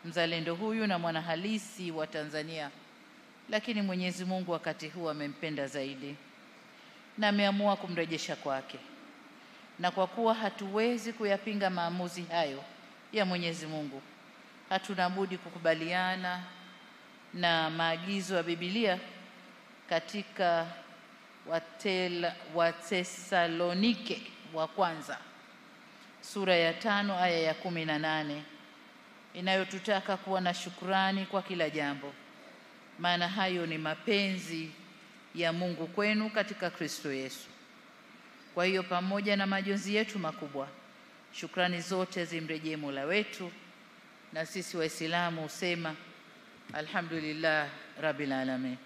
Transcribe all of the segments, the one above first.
mzalendo huyu na mwana halisi wa Tanzania, lakini Mwenyezi Mungu wakati huu amempenda zaidi na ameamua kumrejesha kwake. Na kwa kuwa hatuwezi kuyapinga maamuzi hayo ya Mwenyezi Mungu, hatuna budi kukubaliana na maagizo ya Biblia katika Wathesalonike wa kwanza sura ya 5 aya ya 18 inayotutaka kuwa na shukrani kwa kila jambo, maana hayo ni mapenzi ya Mungu kwenu katika Kristo Yesu. Kwa hiyo pamoja na majonzi yetu makubwa, shukrani zote zimrejee Mola wetu, na sisi Waislamu husema alhamdulillah rabbil alamin.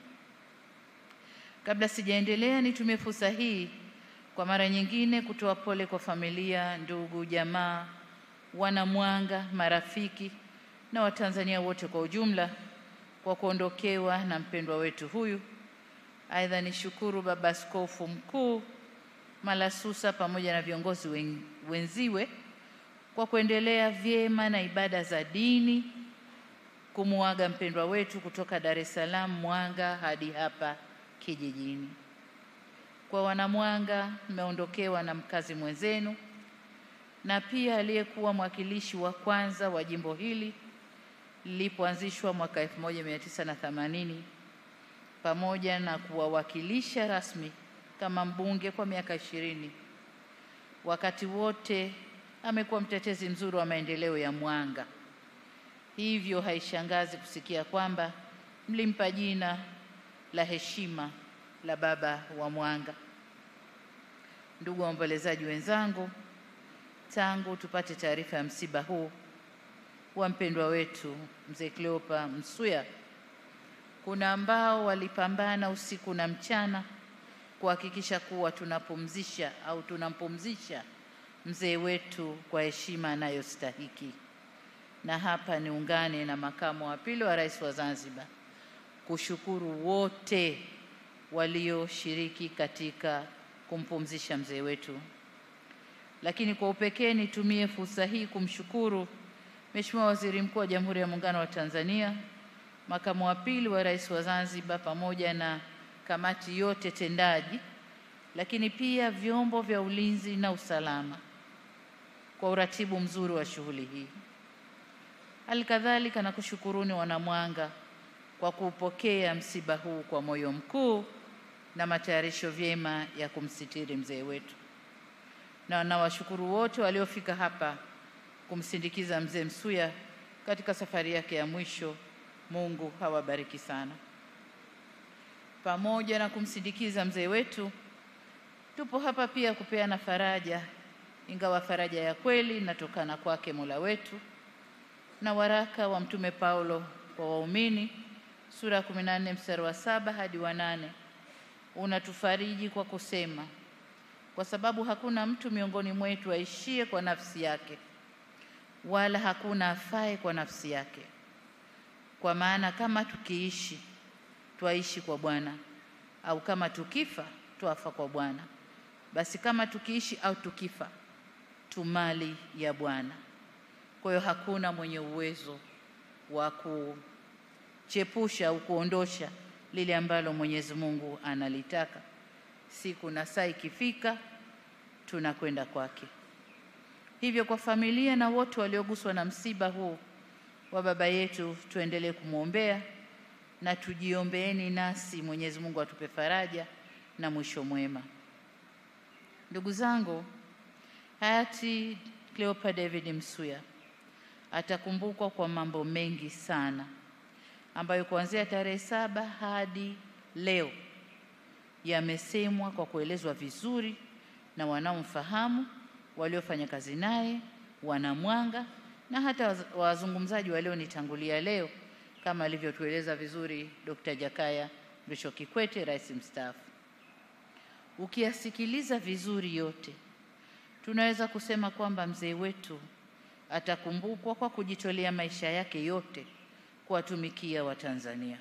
Kabla sijaendelea, nitumie fursa hii kwa mara nyingine kutoa pole kwa familia, ndugu, jamaa, wanamwanga, marafiki na Watanzania wote kwa ujumla kwa kuondokewa na mpendwa wetu huyu. Aidha, nishukuru Baba Askofu Mkuu Malasusa pamoja na viongozi wenziwe kwa kuendelea vyema na ibada za dini kumuaga mpendwa wetu kutoka Dar es Salaam Mwanga hadi hapa kijijini. Kwa wanamwanga, mmeondokewa na mkazi mwenzenu na pia aliyekuwa mwakilishi wa kwanza wa jimbo hili lilipoanzishwa mwaka 1980 pamoja na kuwawakilisha rasmi kama mbunge kwa miaka 20. Wakati wote amekuwa mtetezi mzuri wa maendeleo ya Mwanga. Hivyo haishangazi kusikia kwamba mlimpa jina la heshima la baba wa Mwanga. Ndugu waombolezaji wenzangu, tangu tupate taarifa ya msiba huu wa mpendwa wetu Mzee Cleopa Msuya, kuna ambao walipambana usiku na mchana kuhakikisha kuwa tunampumzisha mzee wetu kwa heshima anayostahiki. Na hapa niungane na makamu wa pili wa rais wa Zanzibar kushukuru wote walioshiriki katika kumpumzisha mzee wetu. Lakini kwa upekee nitumie fursa hii kumshukuru Mheshimiwa Waziri Mkuu wa Jamhuri ya Muungano wa Tanzania, makamu wa pili wa rais wa Zanzibar pamoja na kamati yote tendaji, lakini pia vyombo vya ulinzi na usalama kwa uratibu mzuri wa shughuli hii. Halikadhalika nakushukuruni wanamwanga kwa kupokea msiba huu kwa moyo mkuu na matayarisho vyema ya kumsitiri mzee wetu. Na nawashukuru wote waliofika hapa kumsindikiza mzee Msuya katika safari yake ya mwisho. Mungu hawabariki sana. Pamoja na kumsindikiza mzee wetu, tupo hapa pia kupeana faraja, ingawa faraja ya kweli inatokana kwake Mola wetu. Na waraka wa Mtume Paulo kwa waumini sura 14 mstari wa 7 hadi wa 8 unatufariji kwa kusema, kwa sababu hakuna mtu miongoni mwetu aishie kwa nafsi yake, wala hakuna afae kwa nafsi yake. Kwa maana kama tukiishi, twaishi kwa Bwana, au kama tukifa, twafa kwa Bwana. Basi kama tukiishi au tukifa, tu mali ya Bwana. Kwa hiyo hakuna mwenye uwezo wa kuchepusha au kuondosha lile ambalo Mwenyezi Mungu analitaka. Siku na saa ikifika, tunakwenda kwake. Hivyo kwa familia na wote walioguswa na msiba huu wa baba yetu, tuendelee kumwombea na tujiombeeni nasi Mwenyezi Mungu atupe faraja na mwisho mwema. Ndugu zangu, hayati Cleopa David Msuya atakumbukwa kwa mambo mengi sana ambayo kuanzia tarehe 7 hadi leo yamesemwa kwa kuelezwa vizuri na wanaomfahamu, waliofanya kazi naye, wanamwanga na hata wazungumzaji walionitangulia leo, kama alivyotueleza vizuri Dr. Jakaya Mrisho Kikwete, rais mstaafu. Ukiyasikiliza vizuri yote, tunaweza kusema kwamba mzee wetu atakumbukwa kwa kujitolea maisha yake yote kuwatumikia Watanzania.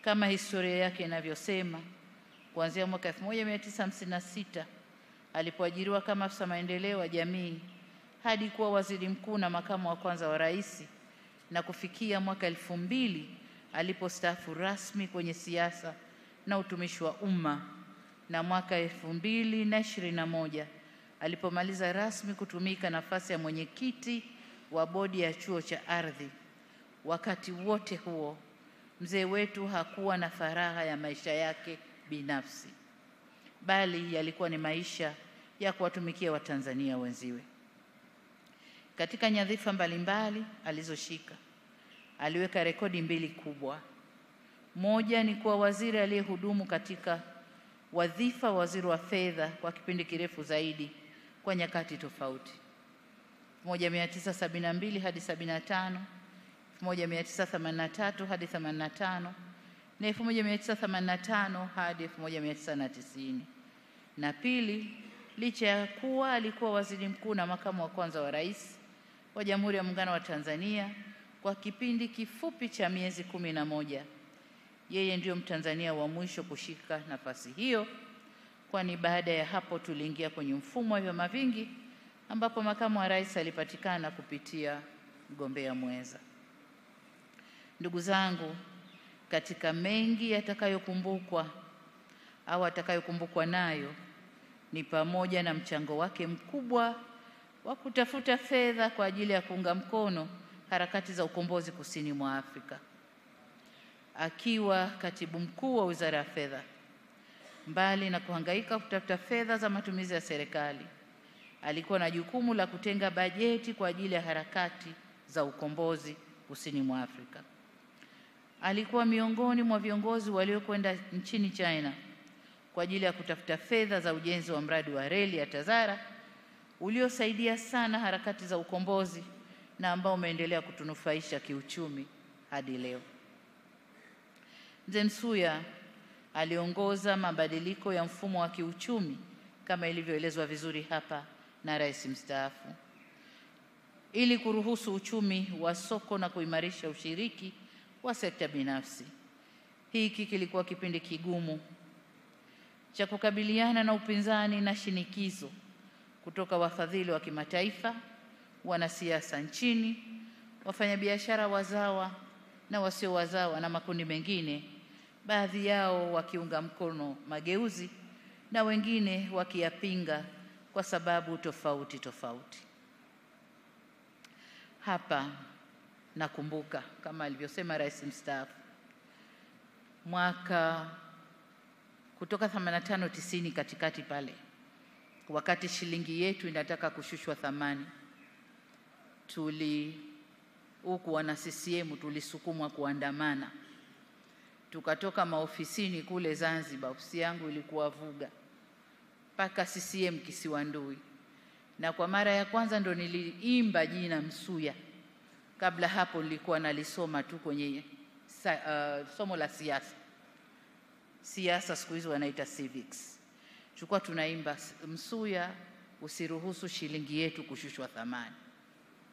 Kama historia yake inavyosema, kuanzia mwaka 1956 alipoajiriwa kama afisa maendeleo ya jamii hadi kuwa waziri mkuu na makamu wa kwanza wa rais na kufikia mwaka 2000 alipostaafu rasmi kwenye siasa na utumishi wa umma, na mwaka 2021 alipomaliza rasmi kutumika nafasi ya mwenyekiti wa bodi ya chuo cha ardhi. Wakati wote huo mzee wetu hakuwa na faragha ya maisha yake binafsi, bali yalikuwa ni maisha ya kuwatumikia Watanzania wenziwe. Katika nyadhifa mbalimbali alizoshika, aliweka rekodi 2 kubwa. Moja ni kuwa waziri aliyehudumu katika wadhifa waziri wa fedha kwa kipindi kirefu zaidi kwa nyakati tofauti, 1972 hadi 75, 1983 hadi 85 na 1985 hadi 1990. Na pili, licha ya kuwa alikuwa waziri mkuu na makamu wa kwanza wa rais wa Jamhuri ya Muungano wa Tanzania kwa kipindi kifupi cha miezi 11, yeye ndiyo Mtanzania wa mwisho kushika nafasi hiyo, kwani baada ya hapo tuliingia kwenye mfumo wa vyama vingi ambapo makamu wa rais alipatikana kupitia mgombea mwenza. Ndugu zangu, katika mengi yatakayokumbukwa au atakayokumbukwa nayo ni pamoja na mchango wake mkubwa wa kutafuta fedha kwa ajili ya kuunga mkono harakati za ukombozi kusini mwa Afrika. Akiwa katibu mkuu wa Wizara ya Fedha, mbali na kuhangaika kutafuta fedha za matumizi ya serikali, alikuwa na jukumu la kutenga bajeti kwa ajili ya harakati za ukombozi kusini mwa Afrika. Alikuwa miongoni mwa viongozi waliokwenda nchini China kwa ajili ya kutafuta fedha za ujenzi wa mradi wa reli ya Tazara uliosaidia sana harakati za ukombozi na ambao umeendelea kutunufaisha kiuchumi hadi leo. Mzee Msuya aliongoza mabadiliko ya mfumo wa kiuchumi kama ilivyoelezwa vizuri hapa na rais mstaafu, ili kuruhusu uchumi wa soko na kuimarisha ushiriki wa sekta binafsi. Hiki kilikuwa kipindi kigumu cha kukabiliana na upinzani na shinikizo kutoka wafadhili wa kimataifa, wanasiasa nchini, wafanyabiashara wazawa na wasio wazawa na makundi mengine, baadhi yao wakiunga mkono mageuzi na wengine wakiyapinga kwa sababu tofauti tofauti. Hapa nakumbuka kama alivyosema rais mstaafu, mwaka kutoka 85 90 katikati pale, wakati shilingi yetu inataka kushushwa thamani, huku wana CCM tulisukumwa kuandamana. Tukatoka maofisini kule Zanzibar, ofisi yangu ilikuwa Vuga, mpaka CCM Kisiwandui, na kwa mara ya kwanza ndo niliimba jina Msuya. Kabla hapo nilikuwa nalisoma tu kwenye somo la siasa siku hizo wanaita civics. Tulikuwa tunaimba Msuya, usiruhusu shilingi yetu kushushwa thamani.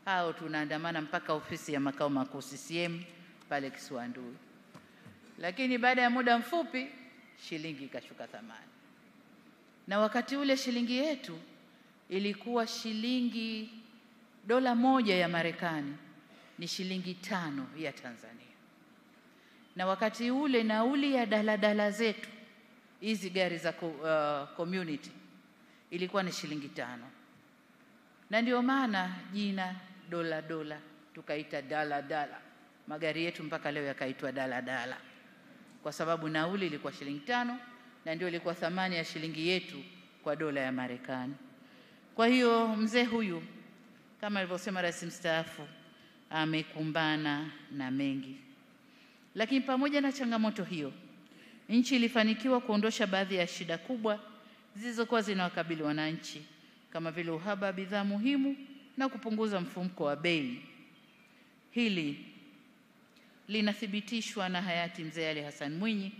Hao tunaandamana mpaka ofisi ya makao makuu CCM pale Kisiwandui. Lakini baada ya muda mfupi shilingi ikashuka thamani. Na wakati ule shilingi yetu ilikuwa shilingi dola moja ya Marekani ni shilingi 5 ya Tanzania. Na wakati ule nauli ya daladala zetu hizi gari za community ilikuwa ni shilingi 5. Na ndio maana jina dola tukaita dala. Magari yetu mpaka leo yakaitwa dala, kwa sababu nauli ilikuwa shilingi 5 na ndio ilikuwa thamani ya shilingi yetu kwa dola ya Marekani. Kwa hiyo mzee huyu kama alivyosema rais mstaafu amekumbana na mengi. Lakini pamoja na changamoto hiyo, nchi ilifanikiwa kuondosha baadhi ya shida kubwa zilizokuwa zinawakabili wananchi, kama vile uhaba wa bidhaa muhimu na kupunguza mfumuko wa bei. Hili linathibitishwa na hayati mzee Ali Hassan Mwinyi,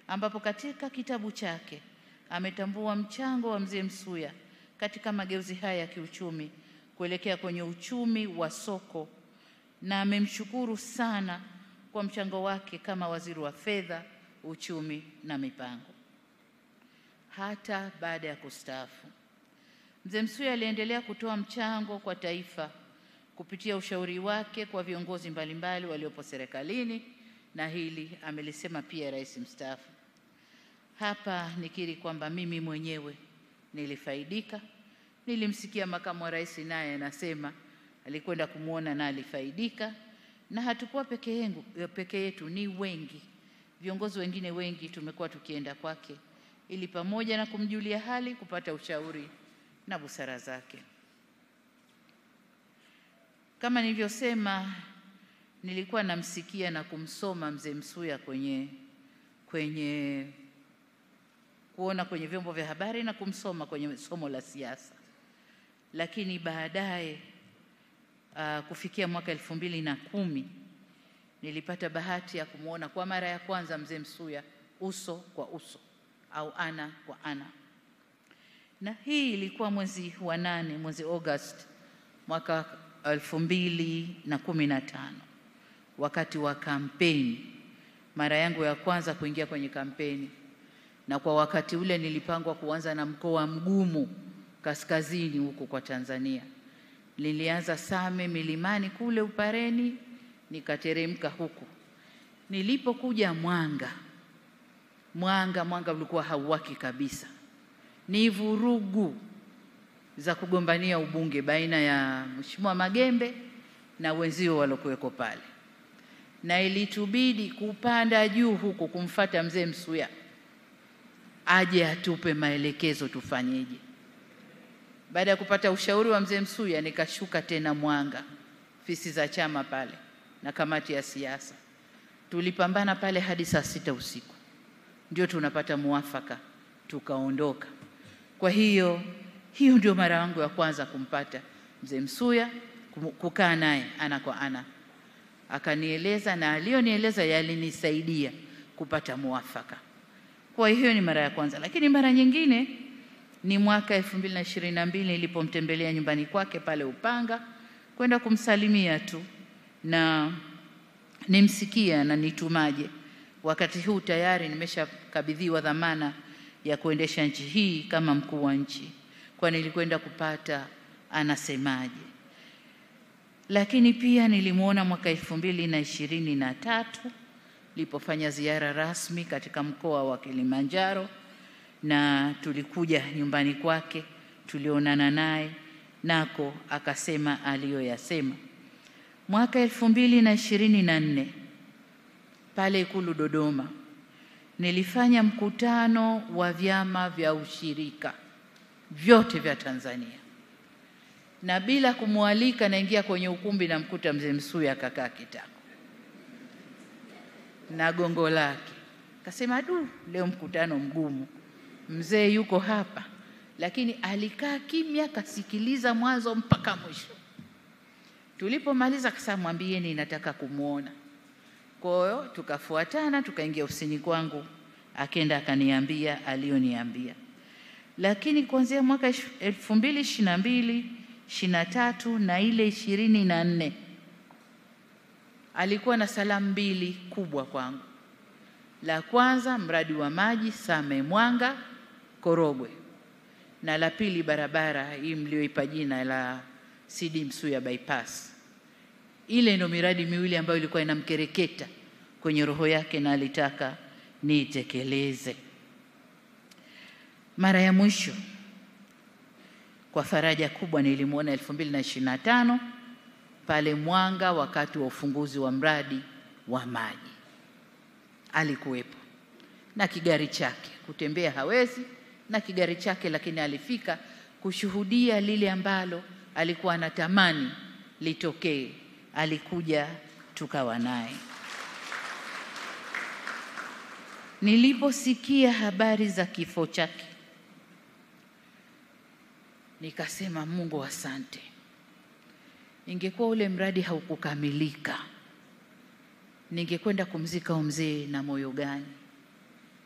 ambapo katika kitabu chake ametambua mchango wa mzee Msuya katika mageuzi haya ya kiuchumi kuelekea kwenye uchumi wa soko, na amemshukuru sana kwa mchango wake kama waziri wa fedha, uchumi na mipango. Hata baada ya kustaafu, mzee Msuya aliendelea kutoa mchango kwa taifa kupitia ushauri wake kwa viongozi mbalimbali waliopo serikalini, na hili amelisema pia Rais mstaafu. Hapa nikiri kwamba mimi mwenyewe nilifaidika. Nilimsikia makamu wa rais naye anasema alikwenda kumuona na alifaidika, na hatukuwa peke yetu, ni wengi. Viongozi wengine wengi tumekuwa tukienda kwake ili pamoja na kumjulia hali kupata ushauri na busara zake. Kama nilivyosema, nilikuwa namsikia na kumsoma mzee Msuya kuona kwenye vyombo vya habari na kumsoma kwenye somo la siasa. Lakini baadaye kufikia mwaka 2010 nilipata bahati ya kumuona kwa mara ya kwanza mzee Msuya uso kwa uso au ana kwa ana. Na hii ilikuwa mwezi wa 8, mwezi August mwaka 2015, wakati wa kampeni, mara yangu ya kwanza kuingia kwenye kampeni. Na kwa wakati ule nilipangwa kuanza na mkoa mgumu kaskazini huko kwa Tanzania. Nilianza Same milimani kule Upareni, nikateremka huku. Nilipokuja Mwanga ulikuwa hauwaki kabisa. Ni vurugu za kugombania ubunge baina ya Mheshimiwa Magembe na wenzio walokuweko pale. Na ilitubidi kupanda juu huko kumfuata mzee Msuya aje atupe maelekezo tufanyeje. Baada ya kupata ushauri wa mzee Msuya, nikashuka tena Mwanga, ofisi za chama pale na kamati ya siasa. Tulipambana pale hadi saa 6 usiku. Ndio tunapata muafaka, tukaondoka. Kwa hiyo ndio mara yangu ya kwanza kumpata mzee Msuya, kukaa naye ana kwa ana. Akanieleza, na alionieleza yalinisaidia kupata muafaka. Kwa hiyo ni mara ya kwanza. Lakini mara nyingine ni mwaka 2022 nilipomtembelea nyumbani kwake pale Upanga, kwenda kumsalimia tu na nimsikia na nitumaje. Wakati huu tayari nimeshakabidhiwa dhamana ya kuendesha nchi hii kama mkuu wa nchi, kwa nilikwenda kupata anasemaje. Lakini pia nilimuona mwaka 2023 nilipofanya ziara rasmi katika mkoa wa Kilimanjaro, na tulikuja nyumbani kwake, tulionana naye, nako akasema aliyoyasema. Mwaka 2024 pale Ikulu Dodoma nilifanya mkutano wa vyama vya ushirika vyote vya Tanzania, na bila kumwalika naingia kwenye ukumbi na mkuta mzee Msuya akakaa kitako na gongo lake. Akasema, leo mkutano mgumu, mzee yuko hapa. Lakini alikaa kimya, kasikiliza mwanzo mpaka mwisho. Tulipomaliza akasema, mwambieni nataka kumuona. Kwa hiyo tukafuatana, tukaingia ofisini kwangu, akaenda akaniambia alioniambia. Lakini kuanzia mwaka 2022, 23 na ile 24 alikuwa na salamu mbili kubwa kwangu. La kwanza, mradi wa maji Same Mwanga Korogwe, na la pili barabara hii mlioipa jina la CD Msuya bypass. Ile ndio miradi miwili ambayo ilikuwa inamkereketa kwenye roho yake na alitaka niitekeleze. Mara ya mwisho kwa faraja kubwa nilimuona 2025 pale Mwanga wakati wa ufunguzi wa mradi wa maji. Alikuwepo na kigari chake, kutembea hawezi na kigari chake, lakini alifika kushuhudia lile ambalo alikuwa anatamani litokee. Alikuja tukawa naye. Niliposikia habari za kifo chake nikasema, Mungu asante. Ingekuwa ule mradi haukukamilika, ningekwenda kumzika mzee na moyo gani?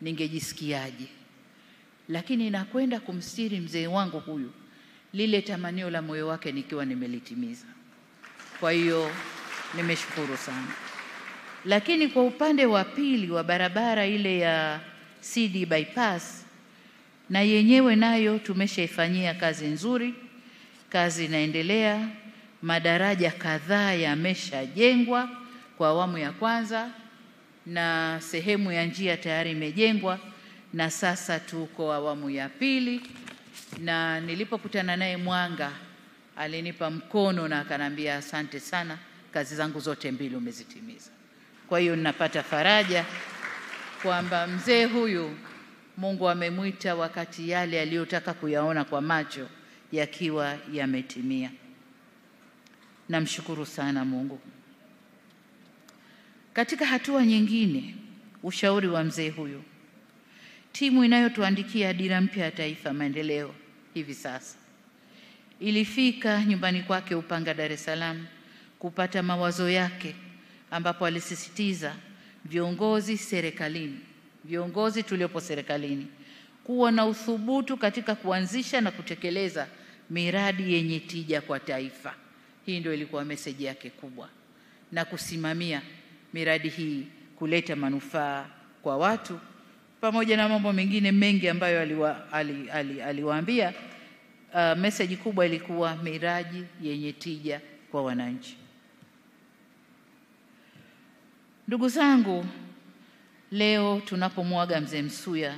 Ningejisikiaje? Lakini nakwenda kumstiri mzee wangu huyu, lile tamanio la moyo wake nikiwa nimelitimiza. Kwa hiyo nimeshukuru sana. Lakini kwa upande wa pili wa barabara ile ya CD bypass, na yenyewe nayo tumeshaifanyia kazi nzuri, kazi inaendelea. madaraja kadhaa yameshajengwa kwa awamu ya kwanza na sehemu ya njia tayari imejengwa, na sasa tuko awamu ya pili. Na nilipokutana naye Mwanga alinipa mkono na akanambia asante sana, kazi zangu zote mbili umezitimiza. Kwa hiyo ninapata faraja kwamba mzee huyu Mungu amemwita wakati yale aliyotaka kuyaona kwa macho yakiwa yametimia. Namshukuru sana Mungu. Katika hatua nyingine, ushauri wa mzee huyu, timu inayotuandikia dira mpya ya taifa maendeleo hivi sasa ilifika nyumbani kwake Upanga, Dar es Salaam kupata mawazo yake, ambapo alisisitiza viongozi tuliopo serikalini kuwa na uthubutu katika kuanzisha na kutekeleza miradi yenye tija kwa taifa. Hii ndio ilikuwa meseji yake kubwa, na kusimamia miradi hii kuleta manufaa kwa watu, pamoja na mambo mengine mengi ambayo aliwaambia. Meseji kubwa ilikuwa miradi yenye tija kwa wananchi. Ndugu zangu, leo tunapomwaga mzee Msuya